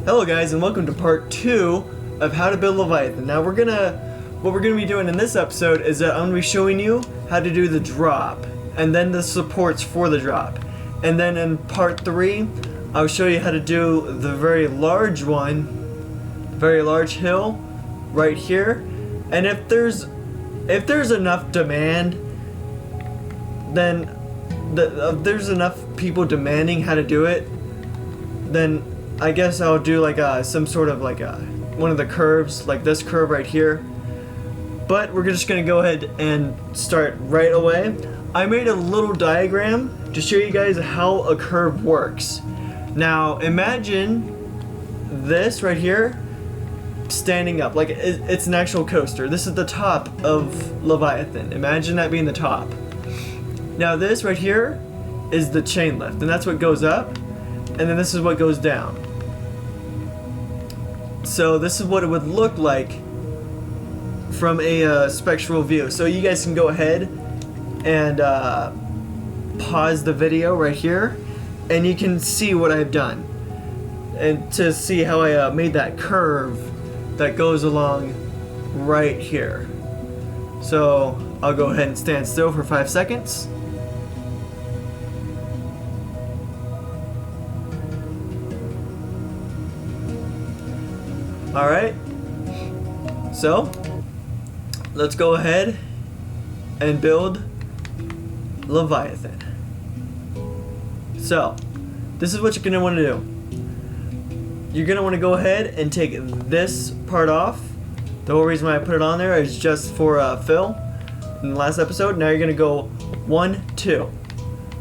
Hello guys, and welcome to part 2 of how to build Leviathan. Now what we're gonna be doing in this episode is that I'm gonna be showing you how to do the drop and then the supports for the drop. And then in part 3, I'll show you how to do the very large hill right here. And if there's enough demand, then if there's enough people demanding how to do it, then I guess I'll do like some sort of like one of the curves, like this curve right here. But we're just gonna go ahead and start right away. I made a little diagram to show you guys how a curve works. Now imagine this right here standing up, like it's an actual coaster. This is the top of Leviathan. Imagine that being the top. Now this right here is the chain lift, and that's what goes up, and then this is what goes down. So this is what it would look like from a spectral view. So you guys can go ahead and pause the video right here, and you can see what I've done, and to see how I made that curve that goes along right here. So I'll go ahead and stand still for 5 seconds. Alright, so let's go ahead and build Leviathan. So this is what you're going to want to do. You're going to want to go ahead and take this part off. The whole reason why I put it on there is just for fill in the last episode. Now you're going to go 1, 2.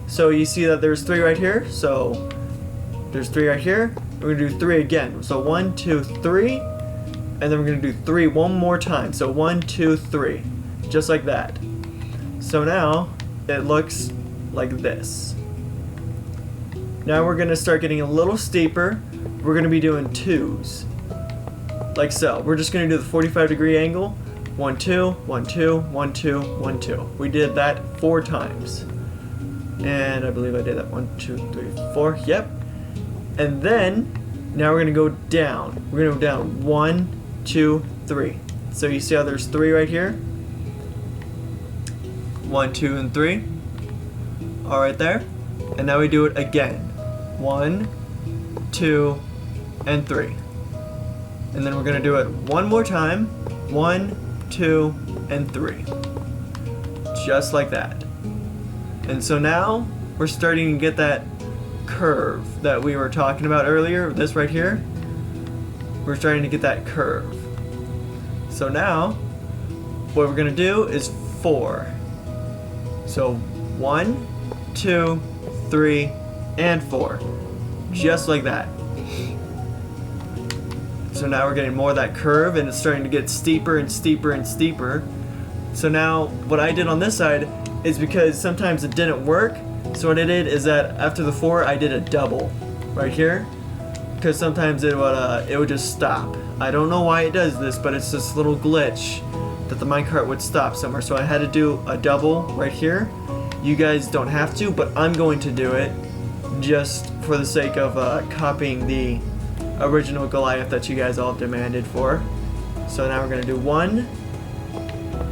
So you see that there's 3 right here. So there's 3 right here. We're going to do 3 again. So 1, 2, 3. And then we're going to do 3 one more time. So 1, 2, 3. Just like that. So now it looks like this. Now we're going to start getting a little steeper. We're going to be doing 2s. Like so. We're just going to do the 45-degree angle. 1, 2, 1, 2, 1, 2, 1, 2. We did that 4 times. And I believe I did that 1, 2, 3, 4. Yep. And then now we're going to go down. We're going to go down 1, 2, 3. So you see how there's 3 right here? 1, 2, and 3. All right there. And now we do it again. 1, 2, and 3. And then we're going to do it one more time. 1, 2, and 3. Just like that. And so now we're starting to get that curve that we were talking about earlier. This right here. We're starting to get that curve. So now what we're going to do is 4. So 1, 2, 3, and 4. Just like that. So now we're getting more of that curve, and it's starting to get steeper and steeper and steeper. So now what I did on this side is, because sometimes it didn't work, so what I did is that after the 4 I did a double right here, because sometimes it would just stop. I don't know why it does this, but it's this little glitch that the minecart would stop somewhere. So I had to do a double right here. You guys don't have to, but I'm going to do it just for the sake of copying the original Goliath that you guys all demanded for. So now we're going to do 1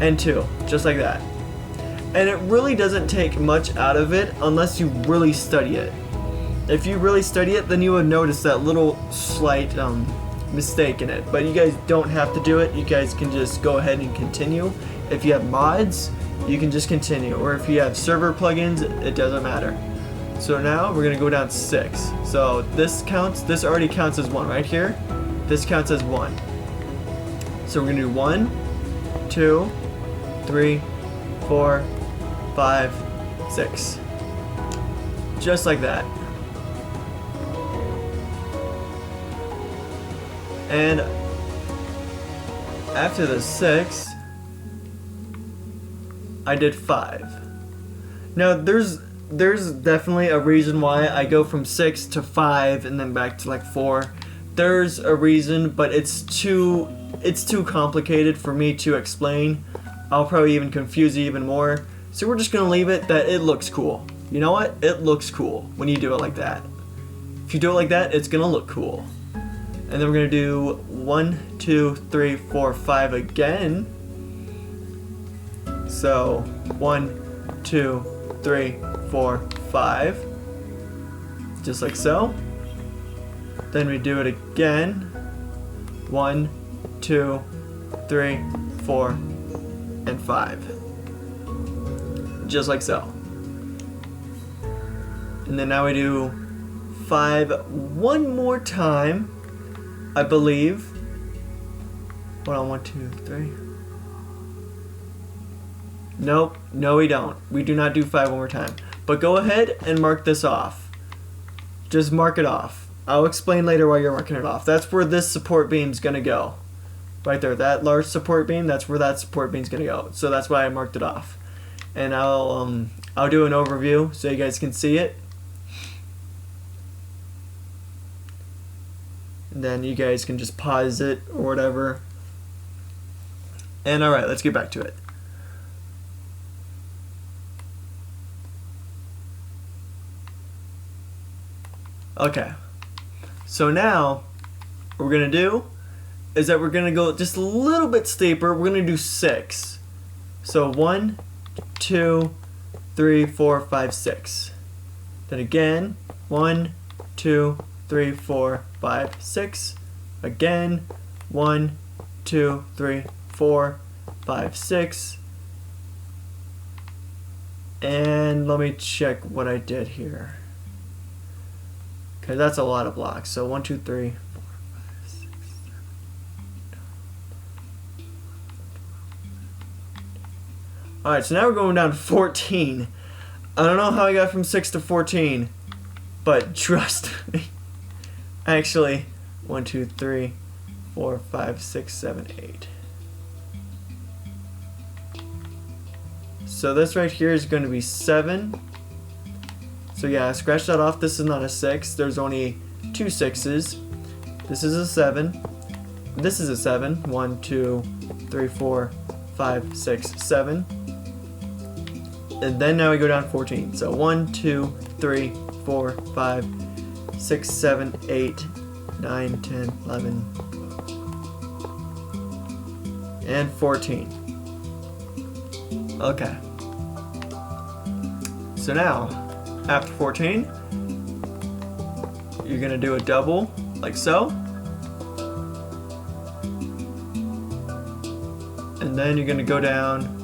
and 2, just like that. And it really doesn't take much out of it unless you really study it. If you really study it, then you would notice that little slight mistake in it. But you guys don't have to do it. You guys can just go ahead and continue. If you have mods, you can just continue. Or if you have server plugins, it doesn't matter. So now we're going to go down 6. So this already counts as 1 right here. This counts as 1. So we're going to do 1, 2, 3, 4, 5, 6. Just like that. And after the 6, I did 5. Now there's definitely a reason why I go from 6 to 5 and then back to like 4. There's a reason, but it's too complicated for me to explain. I'll probably even confuse you even more. So we're just gonna leave it that it looks cool. You know what? It looks cool when you do it like that. If you do it like that, it's gonna look cool. And then we're gonna do 1, 2, 3, 4, 5 again. So 1, 2, 3, 4, 5. Just like so. Then we do it again. 1, 2, 3, 4, and 5. Just like so. And then now we do 5 one more time, I believe. Hold on, 1, 2, 3. Nope, no we don't. We do not do 5 one more time. But go ahead and mark this off. Just mark it off. I'll explain later why you're marking it off. That's where this support beam's gonna go. Right there, that large support beam, that's where that support beam's gonna go. So that's why I marked it off. And I'll do an overview so you guys can see it. And then you guys can just pause it or whatever. And alright, let's get back to it. Okay. So now, what we're going to do is that we're going to go just a little bit steeper. We're going to do 6. So 1, 2, 3, 4, 5, 6. Then again, 1, 2, 3, 4, 5, 6. Again, 1, 2, 3, 4, 5, 6. And let me check what I did here. Okay, that's a lot of blocks. So 1, 2, 3, 4, 5, 6, 7. Alright, so now we're going down to 14. I don't know how I got from 6 to 14, but trust me. Actually, 1, 2, 3, 4, 5, 6, 7, 8. So this right here is going to be 7. So yeah, scratch that off. This is not a 6. There's only 2 6s. This is a 7. This is a 7. 1, 2, 3, 4, 5, 6, 7. And then now we go down 14. So 1, 2, 3, 4, 5, 6, 7, 8, 9, 10, 11, and 14. Okay. So now, after 14, you're gonna do a double, like so. And then you're gonna go down.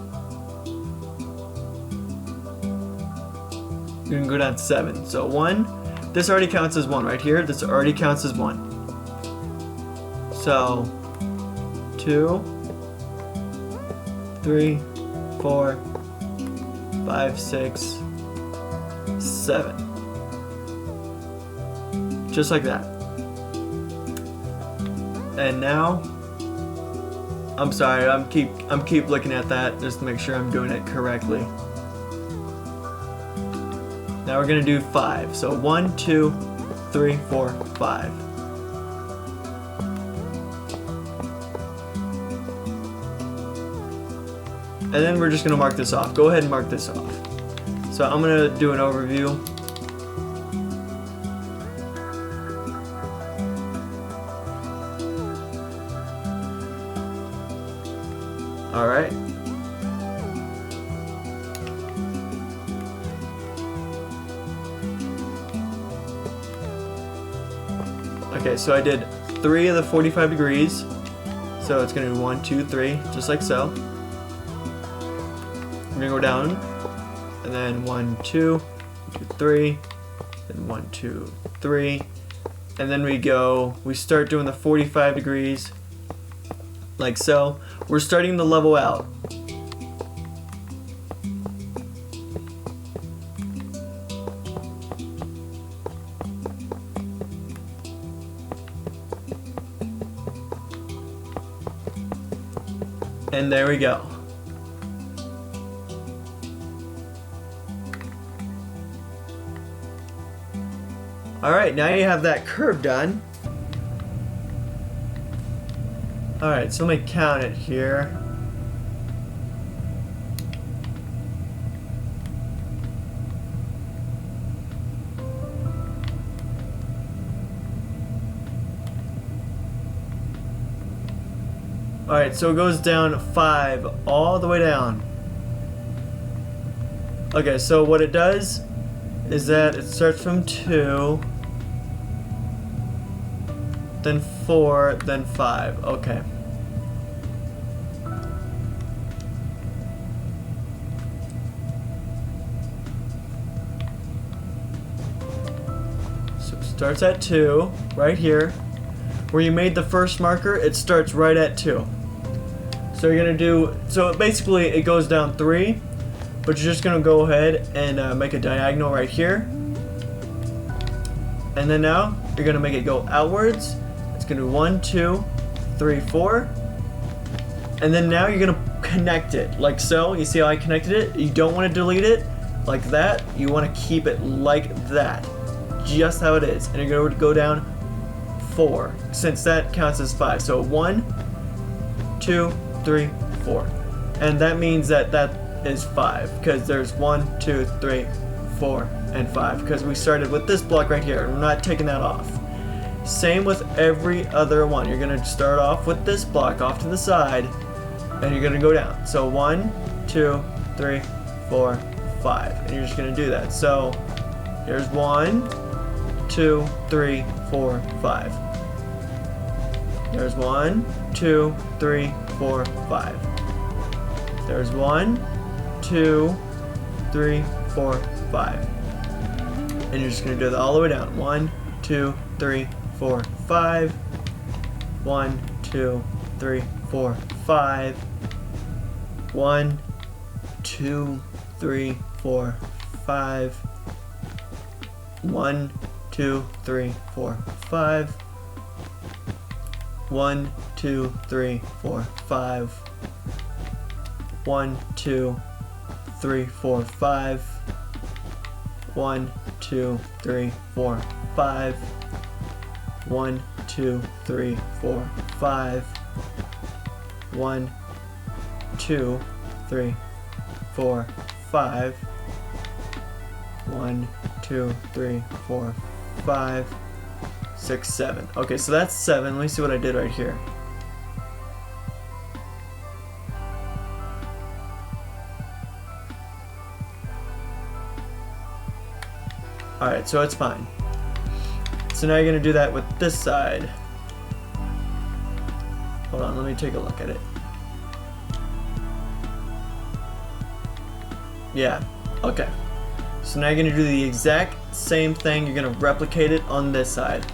You're gonna go down 7. So 1, this already counts as 1 right here. This already counts as 1. So 2, 3, 4, 5, 6, 7. Just like that. And now, I'm sorry, I'm keep looking at that just to make sure I'm doing it correctly. Now we're gonna do 5. So 1, 2, 3, 4, 5. And then we're just gonna mark this off. Go ahead and mark this off. So I'm gonna do an overview. All right. Okay, so I did 3 of the 45 degrees. So it's gonna be 1, 2, 3, just like so. We're gonna go down, and then 1, 2, 3, then 1, 2, 3, and then we start doing the 45 degrees, like so. We're starting to level out. And there we go. Alright, now you have that curve done. Alright, so let me count it here. Alright, so it goes down 5 all the way down. Okay, so what it does is that it starts from 2, then 4, then 5. Okay. So it starts at 2, right here. Where you made the first marker, it starts right at 2. So you're gonna do, so basically it goes down 3, but you're just gonna go ahead and make a diagonal right here. And then now you're gonna make it go outwards. It's gonna do 1, 2, 3, 4. And then now you're gonna connect it like so. You see how I connected it? You don't want to delete it like that. You want to keep it like that, just how it is. And you're gonna go down 4, since that counts as 5. So 1, 2, 3, 4. And that means that that is 5, because there's 1, 2, 3, 4, and 5, because we started with this block right here. We're not taking that off. Same with every other one. You're gonna start off with this block off to the side, and you're gonna go down. So 1, 2, 3, 4, 5, and you're just gonna do that. So here's 1, 2, 3, 4, 5. There's 1, 2, 3, 4, 5. There's 1, 2, 3, 4, 5. And you're just gonna do that all the way down. 1, 2, 3, 4, 5. 1, 2, 3, 4, 5. 1, 2, 3, 4, 5. 1, 2, 3, 4, 5. 1, 2, 3, 4, 5. 1, 2, 3, 4, 5. 1, 2, 3, 4, 5. 1, 2, 3, 4, 5. 1, 2, 3, 4, 5. 1, 2, 3, 4, 5, 6, 7. Okay, so that's 7. Let me see what I did right here. Alright, so it's fine. So now you're going to do that with this side. Hold on, let me take a look at it. Yeah, okay. So now you're going to do the exact same thing. You're going to replicate it on this side.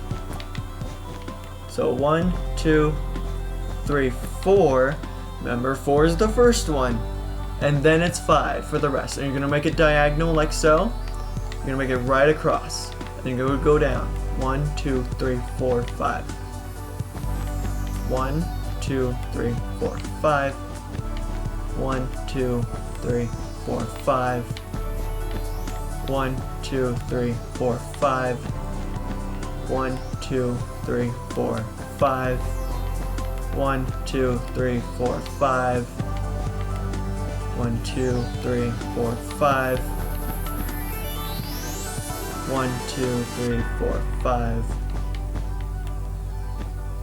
So 1, 2, 3, 4. Remember, 4 is the first one. And then it's 5 for the rest. And you're going to make it diagonal like so. You're going to make it right across. And you're going to go down. 1, 2, 3, 4, 5. 1, 2, 3, 4, 5. 1, 2, 3, 4, 5. 1, 2, 3, 4, 5. 1, 2, 3, 4, 5. 1, 2, 3, 4, 5. 1, 2, 3, 4, 5. 1, 2, 3, 4, 5.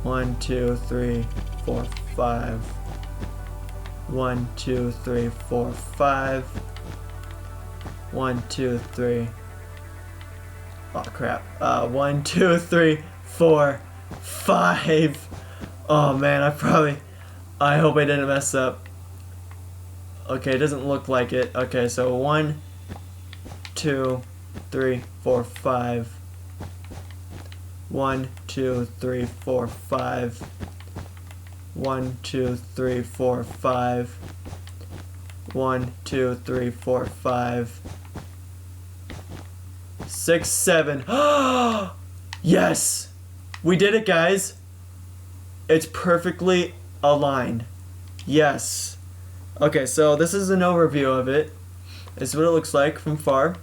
1, 2, 3, 4, 5. 1, 2, 3, 4, 5. 1, 2, 3. Oh crap. 1, 2, 3, 4, 5. Oh man, I hope I didn't mess up. Okay, it doesn't look like it. Okay, so 1, 2, 3, 4, 5. 1, 2, 3, 4, 5. 1, 2, 3, 4, 5. 1, 2, 3, 4, 5. 6, 7. Yes! We did it, guys. It's perfectly aligned. Yes. Okay, so this is an overview of it. This is what it looks like from far.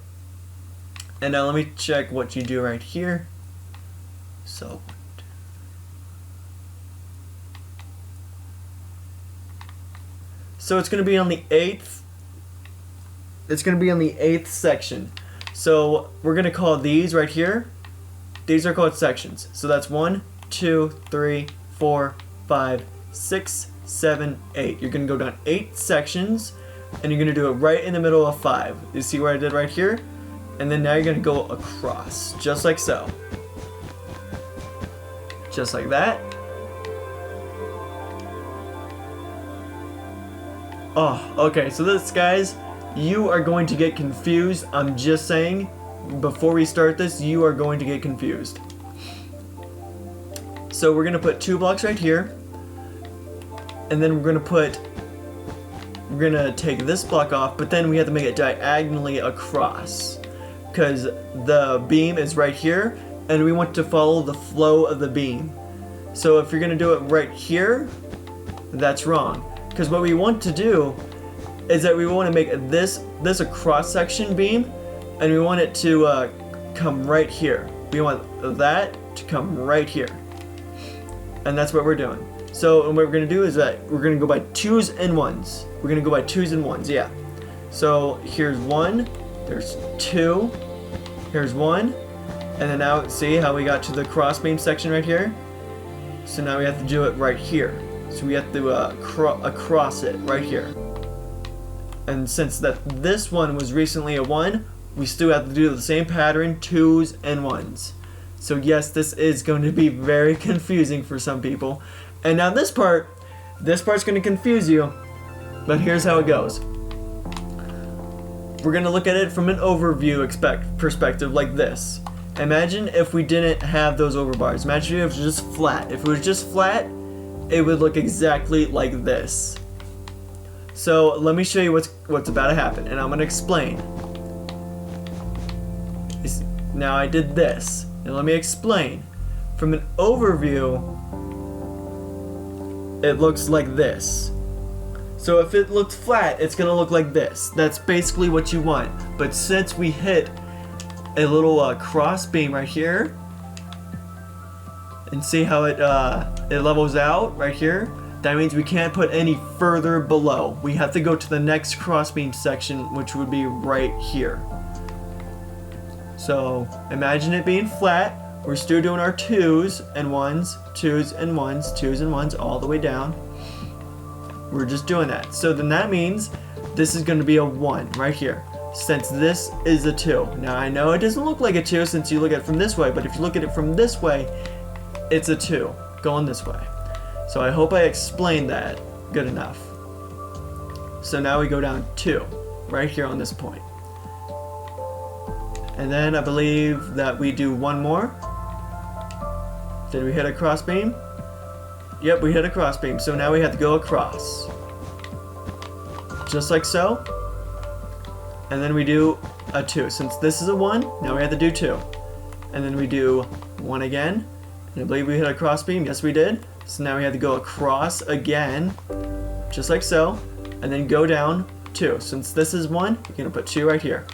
And now let me check what you do right here. So it's going to be on the 8th. It's going to be on the 8th section. So we're going to call these right here. These are called sections. So that's 1, 2, 3, 4, 5, 6, 7, 8. You're gonna go down 8 sections, and you're gonna do it right in the middle of 5. You see what I did right here? And then now you're gonna go across, just like so. Just like that. Oh, okay, so this, guys, you are going to get confused. I'm just saying, before we start this, you are going to get confused. So we're gonna put 2 blocks right here, and then we're gonna take this block off, but then we have to make it diagonally across, because the beam is right here, and we want to follow the flow of the beam. So if you're gonna do it right here, that's wrong. Because what we want to do is that we want to make this a cross-section beam, and we want it to come right here. We want that to come right here. And that's what we're doing. So and what we're going to do is that we're going to go by 2s and 1s. We're going to go by 2s and 1s, yeah. So here's 1, there's 2, here's 1, and then now see how we got to the cross beam section right here? So now we have to do it right here. So we have to across it right here. And since that this one was recently a 1, we still have to do the same pattern, 2s and 1s. So yes, this is going to be very confusing for some people. And now this part's going to confuse you, but here's how it goes. We're going to look at it from an overview perspective like this. Imagine if we didn't have those overbars. Imagine if it was just flat. If it was just flat, it would look exactly like this. So let me show you what's about to happen, and I'm going to explain. Now I did this, and let me explain. From an overview, it looks like this. So if it looked flat, it's going to look like this. That's basically what you want. But since we hit a little cross beam right here, and see how it levels out right here, that means we can't put any further below. We have to go to the next crossbeam section, which would be right here. So imagine it being flat. We're still doing our 2s and 1s, 2s and 1s, 2s and 1s all the way down. We're just doing that. So then that means this is going to be a 1 right here, since this is a 2. Now I know it doesn't look like a 2 since you look at it from this way, but if you look at it from this way, it's a 2 going this way. So I hope I explained that good enough. So now we go down 2 right here on this point. And then I believe that we do 1 more. Did we hit a cross beam? Yep, we hit a cross beam. So now we have to go across. Just like so. And then we do a 2. Since this is a 1, now we have to do 2. And then we do 1 again. And I believe we hit a cross beam. Yes, we did. So now we have to go across again, just like so, and then go down 2. Since this is 1, you're going to put 2 right here.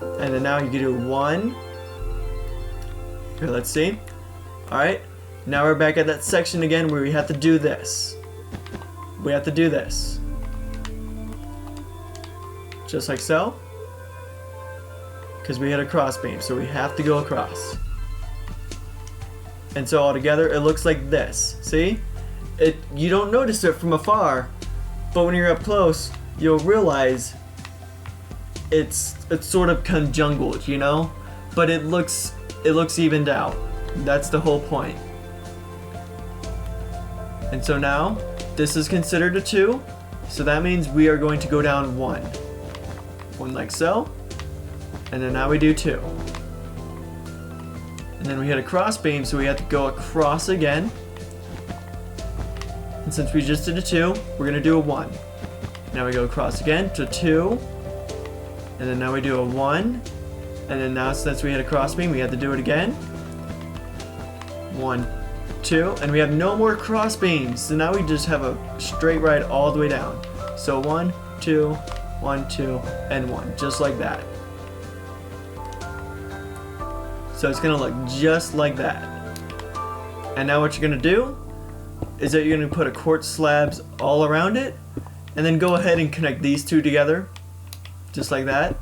And then now you can do 1. Here, let's see. Alright, now we're back at that section again where we have to do this. We have to do this. Just like so. Because we hit a cross beam, so we have to go across. And so all together, it looks like this. See? You don't notice it from afar, but when you're up close, you'll realize it's sort of conjungled, you know? But it looks evened out. That's the whole point. And so now, this is considered a 2, so that means we are going to go down 1. 1 like so, and then now we do 2. And then we hit a cross beam, so we have to go across again. And since we just did a 2, we're going to do a 1. Now we go across again to 2. And then now we do a 1. And then now since we hit a cross beam, we have to do it again. 1, 2. And we have no more cross beams. So now we just have a straight ride all the way down. So 1, 2, 1, 2, and 1. Just like that. So it's going to look just like that. And now what you're going to do is that you're going to put a quartz slabs all around it, and then go ahead and connect these two together, just like that.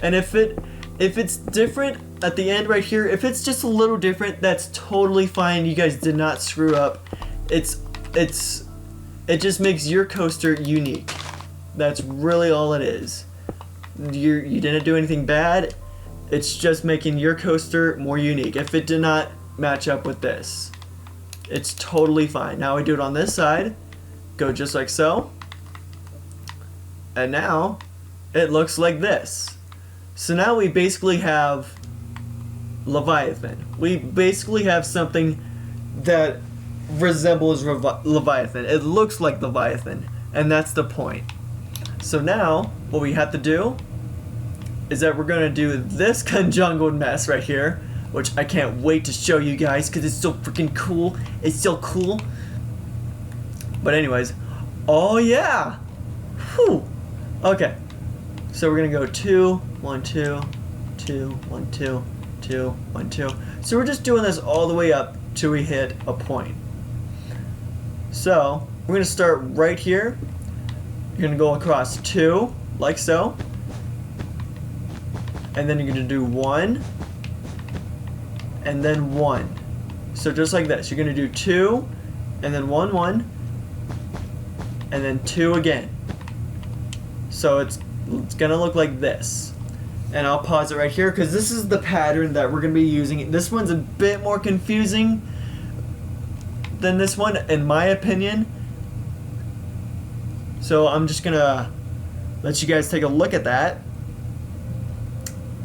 And if it's different at the end right here, if it's just a little different, that's totally fine. You guys did not screw up. It's It just makes your coaster unique. That's really all it is. You didn't do anything bad. It's just making your coaster more unique. If it did not match up with this, it's totally fine. Now we do it on this side. Go just like so. And now it looks like this. So now we basically have Leviathan. We basically have something that resembles Leviathan. It looks like Leviathan, and that's the point. So now what we have to do is that we're gonna do this conjungled mess right here, which I can't wait to show you guys because it's so freaking cool. It's so cool. But anyways, oh yeah. Whew. Okay. So we're gonna go 2, 1, 2, 2, 1, 2, 2, 1, 2. So we're just doing this all the way up till we hit a point. So we're gonna start right here. You're gonna go across 2, like so. And then you're gonna do 1, and then 1. So just like this, you're gonna do 2, and then 1, 1, and then 2 again. So it's gonna look like this. And I'll pause it right here because this is the pattern that we're gonna be using. This one's a bit more confusing than this one, in my opinion. So I'm just gonna let you guys take a look at that.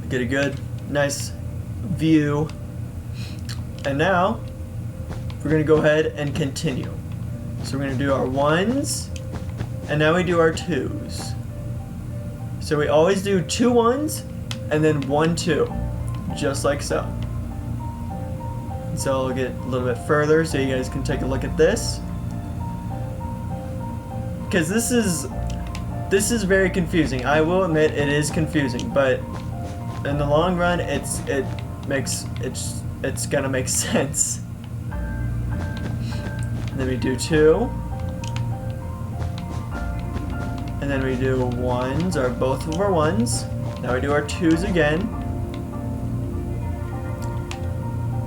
Get a good, nice view. And now we're gonna go ahead and continue. So we're gonna do our 1s, and now we do our 2s. So we always do 2 1s, and then 1 2, just like so. So I'll get a little bit further so you guys can take a look at this. Because this is very confusing. I will admit it is confusing, but in the long run, it's gonna make sense. And then we do 2, and then we do 1s, or both of our 1s. Now we do our 2s again.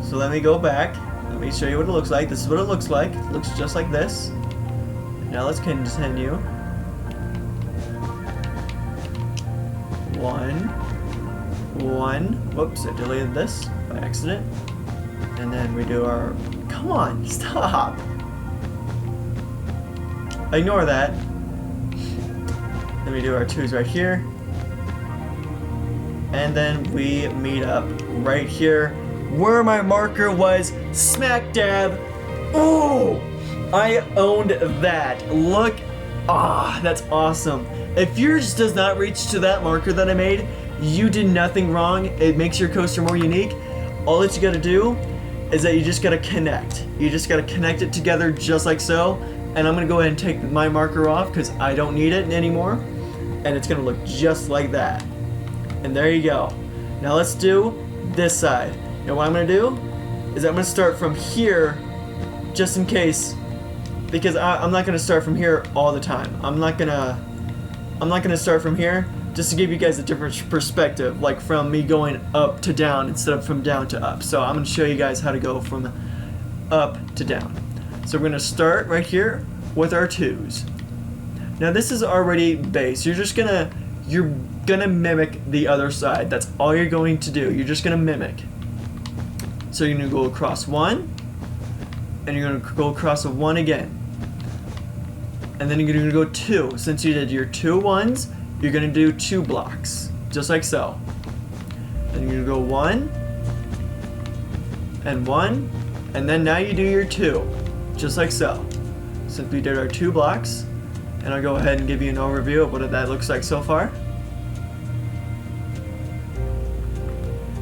So let me go back. Let me show you what it looks like. This is what it looks like. It looks just like this. Now let's continue. 1, 1. Whoops, I deleted this by accident. And then we do our... Come on, stop! Ignore that. Then we do our 2s right here. And then we meet up right here where my marker was smack dab. Oh! I owned that. Look. Ah, that's awesome. If yours does not reach to that marker that I made, you did nothing wrong. It makes your coaster more unique. All that you gotta do is that you just gotta connect. You just gotta connect it together just like so. And I'm gonna go ahead and take my marker off because I don't need it anymore. And it's gonna look just like that. And there you go. Now let's do this side. Now what I'm gonna do is I'm gonna start from here just in case, because I'm not gonna start from here all the time. I'm not gonna start from here, just to give you guys a different perspective, like from me going up to down instead of from down to up. So I'm gonna show you guys how to go from up to down. So we're gonna start right here with our 2s. Now this is already base. You're gonna mimic the other side. That's all you're going to do. You're just gonna mimic. So you're gonna go across 1, and you're gonna go across a 1 again. And then you're gonna go 2. Since you did your 2 1s, you're gonna do 2 blocks, just like so. Then you're gonna go 1, and 1, and then now you do your 2, just like so. Since we did our 2 blocks, and I'll go ahead and give you an overview of what that looks like so far.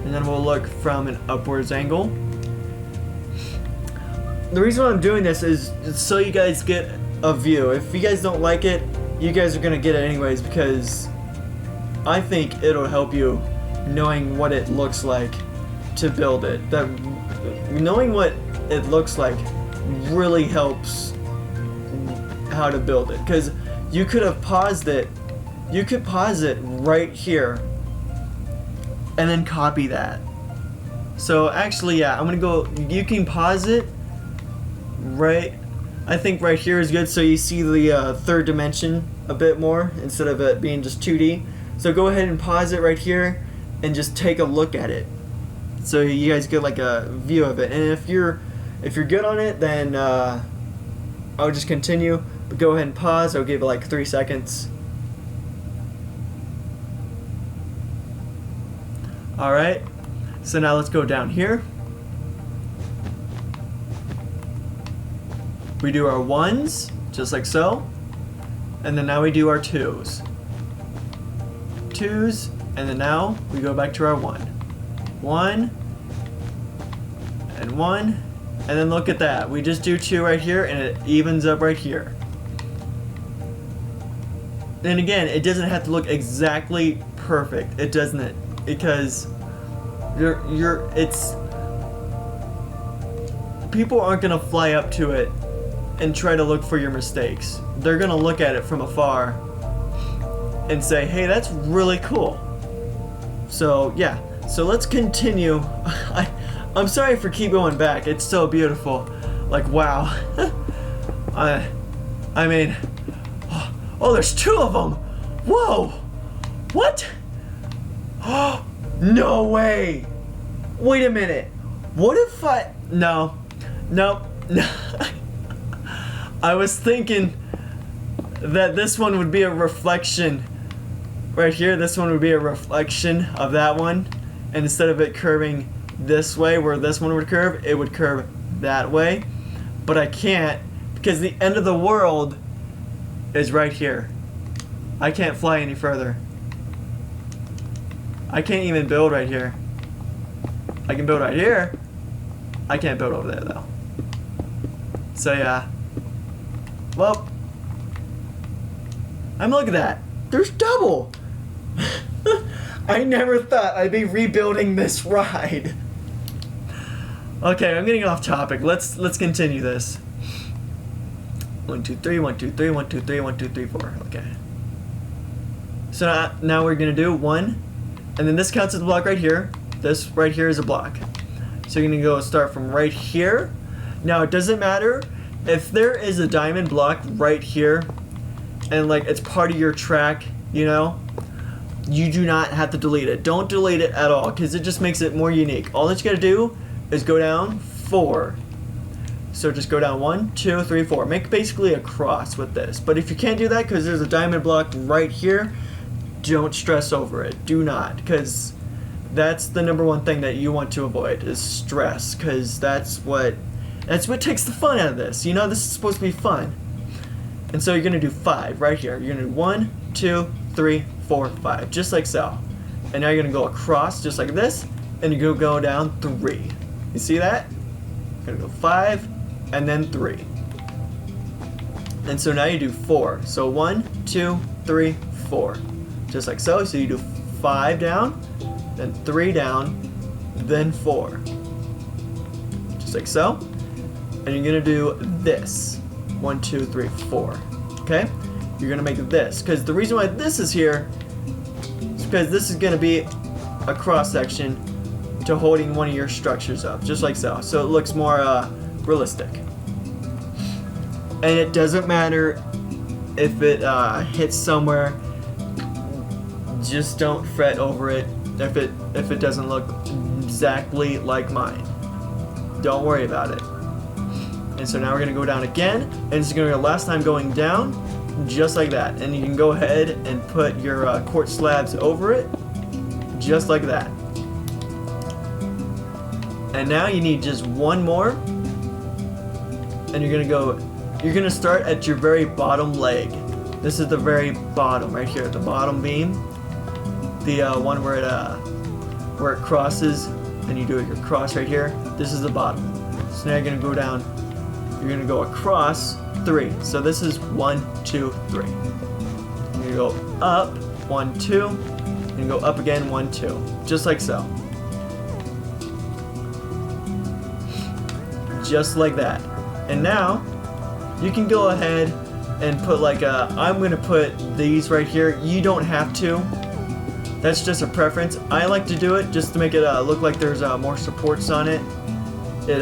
And then we'll look from an upwards angle. The reason why I'm doing this is so you guys get a view. If you guys don't like it, you guys are gonna get it anyways, because I think it'll help you knowing what it looks like to build it. That knowing what it looks like really helps how to build it, because you could have paused it. You could pause it right here and then copy that. So actually, yeah, I'm gonna go. You can pause it right I think right here is good, so you see the third dimension a bit more instead of it being just 2D. So go ahead and pause it right here and just take a look at it, so you guys get like a view of it. And if you're good on it, then I'll just continue. But go ahead and pause. I'll give it like 3 seconds. All right. So now let's go down here. We do our 1s, just like so. And then now we do our 2s. 2s, and then now we go back to our 1. 1, and 1, and then look at that. We just do 2 right here, and it evens up right here. And again, it doesn't have to look exactly perfect. It doesn't, because people aren't gonna fly up to it and try to look for your mistakes. They're gonna look at it from afar and say, hey, that's really cool. So yeah, so let's continue. I'm sorry for keep going back. It's so beautiful. Like, wow. I mean, oh, there's 2 of them. Whoa, what? Oh, no way. Wait a minute. What if no. I was thinking that this one would be a reflection. Right here, this one would be a reflection of that one. And instead of it curving this way, where this one would curve, it would curve that way. But I can't, because the end of the world is right here. I can't fly any further. I can't even build right here. I can build right here. I can't build over there though. So yeah. Well, look at that. There's double. I never thought I'd be rebuilding this ride. Okay, I'm getting off topic. Let's continue this. 1, 2, 3, 1, 2, 3, 1, 2, 3, 1, 2, 3, 4. Okay. So now we're gonna do 1, and then this counts as a block right here. This right here is a block. So you're gonna go start from right here. Now it doesn't matter if there is a diamond block right here, and like it's part of your track, you know, you do not have to delete it. Don't delete it at all, because it just makes it more unique. All that you gotta do is go down 4. So just go down 1, 2, 3, 4. Make basically a cross with this. But if you can't do that because there's a diamond block right here, don't stress over it. Do not, because that's the #1 thing that you want to avoid is stress, because that's what takes the fun out of this. You know, this is supposed to be fun. And so you're gonna do 5 right here. You're gonna do 1, 2, 3, 4, 5, just like so. And now you're gonna go across just like this, and you go down 3. You see that? You're gonna go 5, and then 3. And so now you do 4. So 1, 2, 3, 4. Just like so. So you do 5 down, then 3 down, then 4. Just like so. And you're gonna do this. 1, 2, 3, 4. Okay? You're gonna make this. Because the reason why this is here is because this is gonna be a cross section to holding one of your structures up. Just like so. So it looks more realistic. And it doesn't matter if it hits somewhere. Just don't fret over it if it doesn't look exactly like mine. Don't worry about it. And so now we're gonna go down again, and it's gonna be the last time going down, just like that. And you can go ahead and put your quartz slabs over it, just like that. And now you need just 1 more, and you're gonna start at your very bottom leg. This is the very bottom right here, the bottom beam, the one where it crosses, and you do your cross right here. This is the bottom. So now you're gonna go down. You're gonna go across 3. So this is 1, 2, 3. You're gonna go up 1, 2, and go up again 1, 2, just like so. Just like that. And now you can go ahead and put like I'm gonna put these right here. You don't have to. That's just a preference. I like to do it just to make it look like there's more supports on it. It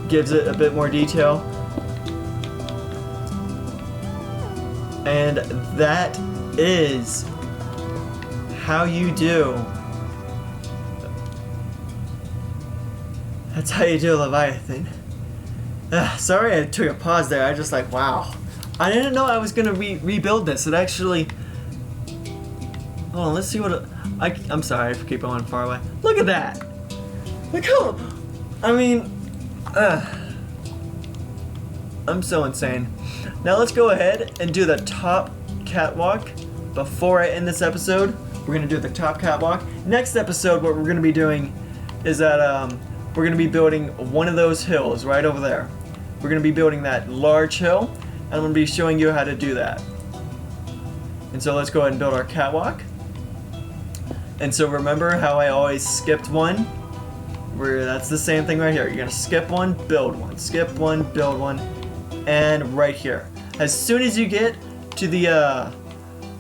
gives it a bit more detail. And that is how you do. That's how you do Leviathan. Sorry I took a pause there. I just like, wow. I didn't know I was gonna rebuild this. It actually. Hold on, let's see what. I'm sorry if I keep going far away. Look at that. Look how. I mean, I'm so insane. Now let's go ahead and do the top catwalk. Before I end this episode, we're gonna do the top catwalk. Next episode, what we're gonna be doing is that we're gonna be building one of those hills right over there. We're gonna be building that large hill, and I'm gonna be showing you how to do that. And so let's go ahead and build our catwalk. And so remember how I always skipped one? That's the same thing right here. You're gonna skip one, build one, skip one, build one, and right here. As soon as you get to the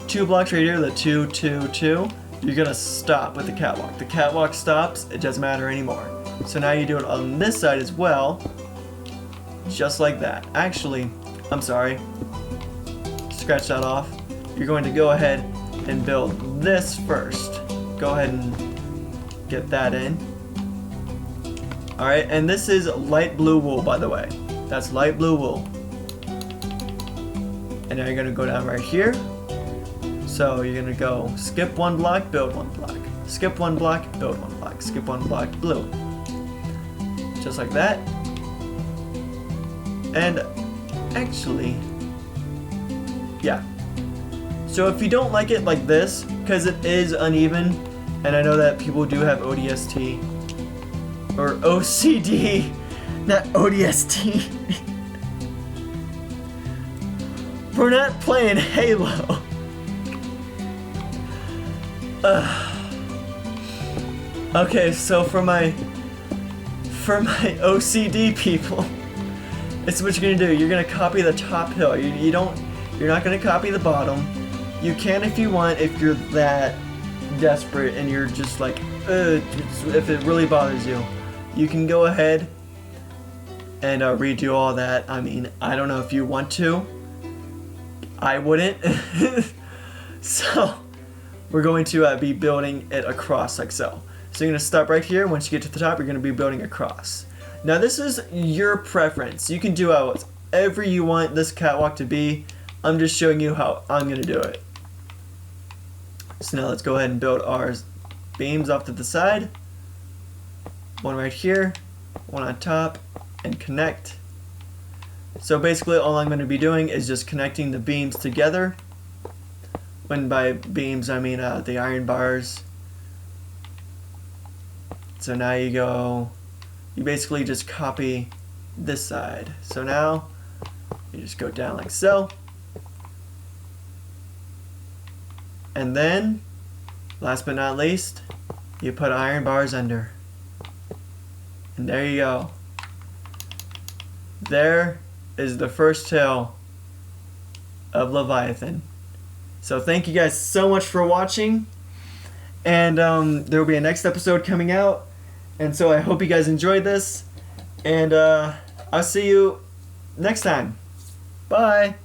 2 blocks right here, the 2, 2, 2, you're gonna stop with the catwalk. The catwalk stops, it doesn't matter anymore. So now you do it on this side as well, just like that. Actually, I'm sorry, scratch that off. You're going to go ahead and build this first. Go ahead and get that in. Alright, and this is light blue wool, by the way. That's light blue wool. And now you're gonna go down right here. So you're gonna go skip 1 block, build 1 block. Skip 1 block, build 1 block. Skip 1 block, blue. Just like that. And actually, yeah. So if you don't like it like this, because it is uneven, and I know that people do have ODST, or OCD, not ODST. We're not playing Halo. Okay, so for my OCD people, it's what you're gonna do. You're gonna copy the top hill. You're not gonna copy the bottom. You can if you want, if you're that desperate and you're just like, if it really bothers you. You can go ahead and redo all that. I mean, I don't know if you want to. I wouldn't. So, we're going to be building it across like so. So you're going to stop right here. Once you get to the top, you're going to be building across. Now this is your preference. You can do whatever you want this catwalk to be. I'm just showing you how I'm going to do it. So now let's go ahead and build our beams off to the side. One right here, one on top, and connect. So basically all I'm going to be doing is just connecting the beams together. When by beams I mean the iron bars. So now you basically just copy this side. So now you just go down like so. And then, last but not least, you put iron bars under. And there you go. There is the first hill of Leviathan. So thank you guys so much for watching. And there will be a next episode coming out. And so I hope you guys enjoyed this. And I'll see you next time. Bye.